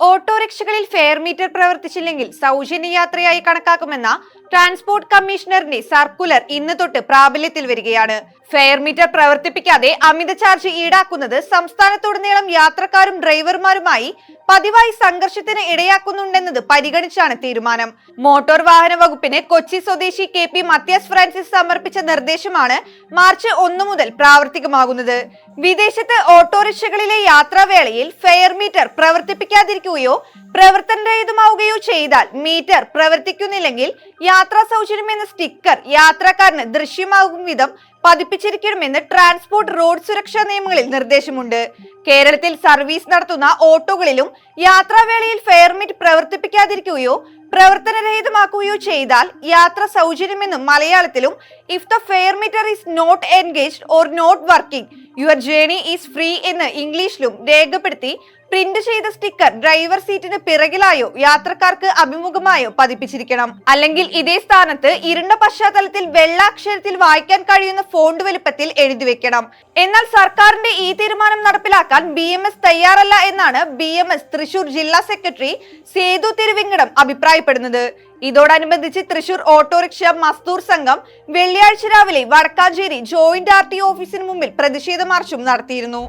ഓട്ടോറിക്ഷകളിൽ fare meter പ്രവർത്തിച്ചില്ലെങ്കിൽ സൗജന്യ യാത്രയായി കണക്കാക്കുമെന്ന transport കമ്മീഷണറിന്റെ circular ഇന്ന് തൊട്ട് പ്രാബല്യത്തിൽ വരികയാണ്. ഫെയർ മീറ്റർ പ്രവർത്തിപ്പിക്കാതെ അമിത ചാർജ് ഈടാക്കുന്നത് സംസ്ഥാനത്തുടനീളം യാത്രക്കാരും ഡ്രൈവർമാരുമായി പതിവായി സംഘർഷത്തിന് ഇടയാക്കുന്നുണ്ടെന്നത് പരിഗണിച്ചാണ് തീരുമാനം. മോട്ടോർ വാഹന വകുപ്പിന് കൊച്ചി സ്വദേശി KP മത്യാസ് ഫ്രാൻസിസ് സമർപ്പിച്ച നിർദ്ദേശമാണ് മാർച്ച് 1 മുതൽ പ്രാവർത്തികമാകുന്നത്. വിദേശത്ത് ഓട്ടോറിക്ഷകളിലെ യാത്രാവേളയിൽ ഫെയർ മീറ്റർ പ്രവർത്തിപ്പിക്കാതിരിക്കുകയോ പ്രവർത്തനരഹിതമാവുകയോ ചെയ്താൽ മീറ്റർ പ്രവർത്തിക്കുന്നില്ലെങ്കിൽ യാത്രാ സൗജന്യം എന്ന സ്റ്റിക്കർ യാത്രക്കാരന് ദൃശ്യമാകും വിധം പതിപ്പിച്ചിരിക്കണമെന്ന് ട്രാൻസ്പോർട്ട് റോഡ് സുരക്ഷാ നിയമങ്ങളിൽ നിർദ്ദേശമുണ്ട്. കേരളത്തിൽ സർവീസ് നടത്തുന്ന ഓട്ടോകളിലും യാത്രാവേളയിൽ ഫെയർ മീറ്റർ പ്രവർത്തിപ്പിക്കാതിരിക്കുകയോ പ്രവർത്തനരഹിതമാക്കുകയോ ചെയ്താൽ യാത്ര സൗജന്യമെന്നും മലയാളത്തിലും if the fare meter is not engaged or not working your journey is free എന്ന് ഇംഗ്ലീഷിലും രേഖപ്പെടുത്തി പ്രിന്റ് ചെയ്ത സ്റ്റിക്കർ ഡ്രൈവർ സീറ്റിന് പിറകിലായോ യാത്രക്കാർക്ക് അഭിമുഖമായോ പതിപ്പിച്ചിരിക്കണം. അല്ലെങ്കിൽ ഇതേ സ്ഥാനത്ത് ഇരുണ്ട പശ്ചാത്തലത്തിൽ വെള്ള അക്ഷരത്തിൽ വായിക്കാൻ കഴിയുന്ന ഫോണ്ട് വലുപ്പത്തിൽ എഴുതി വെക്കണം. എന്നാൽ സർക്കാരിന്റെ ഈ തീരുമാനം നടപ്പിലാക്കാൻ BMS തയ്യാറല്ല എന്നാണ് BMS തൃശൂർ ജില്ലാ സെക്രട്ടറി സേതു തിരുവിങ്കടം അഭിപ്രായപ്പെടുന്നത്. ഇതോടനുബന്ധിച്ച് തൃശൂർ ഓട്ടോറിക്ഷ മസ്ദൂർ സംഘം വെള്ളിയാഴ്ച രാവിലെ വടക്കാഞ്ചേരി ജോയിന്റ് RTO ഓഫീസിന് മുമ്പിൽ പ്രതിഷേധ മാർച്ചും നടത്തിയിരുന്നു.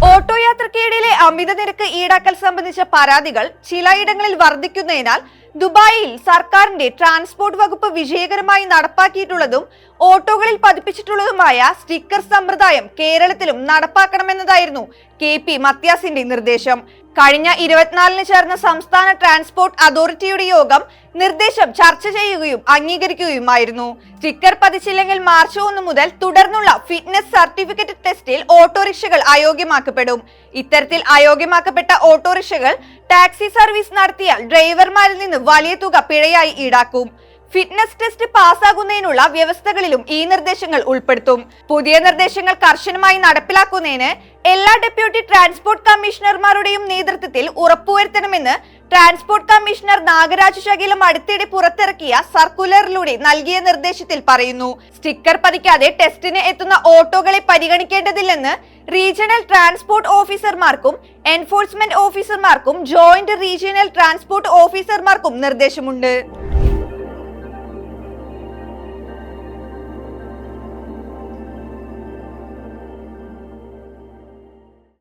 ഓട്ടോ യാത്രക്കിടയിലെ അമിത നിരക്ക് ഈടാക്കൽ സംബന്ധിച്ച പരാതികൾ ചിലയിടങ്ങളിൽ വർദ്ധിക്കുന്നതിനാൽ ദുബായിൽ സർക്കാരിന്റെ ട്രാൻസ്പോർട്ട് വകുപ്പ് വിജയകരമായി നടപ്പാക്കിയിട്ടുള്ളതും ഓട്ടോകളിൽ പതിപ്പിച്ചിട്ടുള്ളതുമായ സ്റ്റിക്കർ സമ്പ്രദായം കേരളത്തിലും നടപ്പാക്കണമെന്നതായിരുന്നു KP മത്യാസിന്റെ നിർദ്ദേശം. കഴിഞ്ഞ 24-ന് ചേർന്ന സംസ്ഥാന ട്രാൻസ്പോർട്ട് അതോറിറ്റിയുടെ യോഗം നിർദ്ദേശം ചർച്ച ചെയ്യുകയും അംഗീകരിക്കുകയുമായിരുന്നു. സ്റ്റിക്കർ പതിച്ചില്ലെങ്കിൽ മാർച്ച് 1 മുതൽ തുടർന്നുള്ള ഫിറ്റ്നസ് സർട്ടിഫിക്കറ്റ് ടെസ്റ്റിൽ ഓട്ടോറിക്ഷകൾ അയോഗ്യമാക്കപ്പെടും. ഇത്തരത്തിൽ അയോഗ്യമാക്കപ്പെട്ട ഓട്ടോറിക്ഷകൾ ടാക്സി സർവീസ് നടത്തിയാൽ ഡ്രൈവർമാരിൽ നിന്ന് വലിയ തുക പിഴയായി ഈടാക്കും. ഫിറ്റ്നസ് ടെസ്റ്റ് പാസ്സാകുന്നതിനുള്ള വ്യവസ്ഥകളിലും ഈ നിർദ്ദേശങ്ങൾ ഉൾപ്പെടുത്തും. പുതിയ നിർദ്ദേശങ്ങൾ കർശനമായി നടപ്പിലാക്കുന്നതിന് എല്ലാ ഡെപ്യൂട്ടി ട്രാൻസ്പോർട്ട് കമ്മീഷണർമാരുടെയും നേതൃത്വത്തിൽ ഉറപ്പുവരുത്തണമെന്ന് ട്രാൻസ്പോർട്ട് കമ്മീഷണർ നാഗരാജ് ശകലം അടുത്തിടെ പുറത്തിറക്കിയ സർക്കുലറിലൂടെ നൽകിയ നിർദ്ദേശത്തിൽ പറയുന്നു. സ്റ്റിക്കർ പതിക്കാതെ ടെസ്റ്റിന് എത്തുന്ന ഓട്ടോകളെ പരിഗണിക്കേണ്ടതില്ലെന്ന് റീജിയണൽ ട്രാൻസ്പോർട്ട് ഓഫീസർമാർക്കും എൻഫോഴ്സ്മെന്റ് ഓഫീസർമാർക്കും ജോയിന്റ് റീജിയണൽ ട്രാൻസ്പോർട്ട് ഓഫീസർമാർക്കും നിർദ്ദേശമുണ്ട്.